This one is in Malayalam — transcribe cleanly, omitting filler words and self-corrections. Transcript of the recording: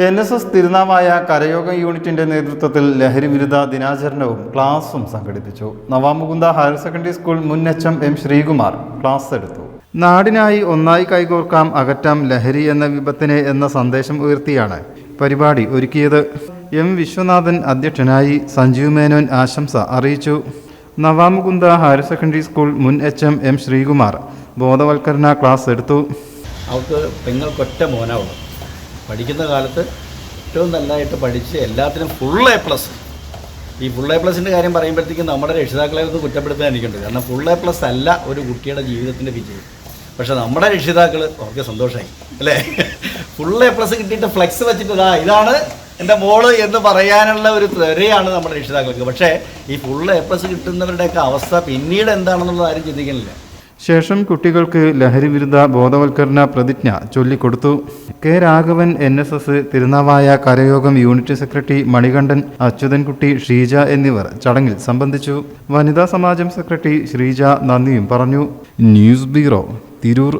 NSS തിരുനാവായ കരയോഗം യൂണിറ്റിന്റെ നേതൃത്വത്തിൽ ലഹരി വിരുദ്ധ ദിനാചരണവും ക്ലാസും സംഘടിപ്പിച്ചു. നവാമുകുന്ദ ഹയർ സെക്കൻഡറി സ്കൂൾ മുൻ HM M ശ്രീകുമാർ ക്ലാസ് എടുത്തു. നാടിനായി ഒന്നായി കൈകോർക്കാം, അകറ്റാം ലഹരി എന്ന വിപത്തിനെ എന്ന സന്ദേശം ഉയർത്തിയാണ് പരിപാടി ഒരുക്കിയത്. M വിശ്വനാഥൻ അധ്യക്ഷനായി. സഞ്ജീവ് മേനോൻ ആശംസ അറിയിച്ചു. നവാമുകുന്ദ ഹയർ സെക്കൻഡറി സ്കൂൾ മുൻ HM M ശ്രീകുമാർ ബോധവൽക്കരണ ക്ലാസ് എടുത്തു. അവർക്ക് പെങ്ങൾക്കൊറ്റ മോനാവുള്ളൂ. പഠിക്കുന്ന കാലത്ത് ഏറ്റവും നല്ലതായിട്ട് പഠിച്ച് എല്ലാത്തിനും ഫുൾ A+. ഈ ഫുൾ A+ൻ്റെ കാര്യം പറയുമ്പോഴത്തേക്കും നമ്മുടെ രക്ഷിതാക്കളെ ഒന്ന് കുറ്റപ്പെടുത്താൻ എനിക്കുണ്ട്. കാരണം ഫുൾ A+ അല്ല ഒരു കുട്ടിയുടെ ജീവിതത്തിൻ്റെ വിജയം. പക്ഷെ നമ്മുടെ രക്ഷിതാക്കൾ അവർക്ക് സന്തോഷമായി അല്ലേ. ഫുൾ A+ കിട്ടിയിട്ട് ഫ്ലെക്സ് വെച്ചിട്ട് ഇതാണ് എൻ്റെ മോള് എന്ന് പറയാനുള്ള ഒരു ത്വരയാണ് നമ്മുടെ രക്ഷിതാക്കൾക്ക്. പക്ഷേ ഈ ഫുൾ A+ കിട്ടുന്നവരുടെയൊക്കെ അവസ്ഥ പിന്നീട് എന്താണെന്നുള്ളത് ആരും ചിന്തിക്കുന്നില്ല. ശേഷം കുട്ടികൾക്ക് ലഹരി വിരുദ്ധ ബോധവൽക്കരണ പ്രതിജ്ഞ ചൊല്ലിക്കൊടുത്തു. K. രാഘവൻ NSS തിരുനാവായ കരയോഗം യൂണിറ്റ് സെക്രട്ടറി മണികണ്ഠൻ, അച്യുതൻകുട്ടി, ഷീജ എന്നിവർ ചടങ്ങിൽ സംബന്ധിച്ചു. വനിതാ സമാജം സെക്രട്ടറി ശ്രീജ നന്ദിയും പറഞ്ഞു. News bureau, Tirur.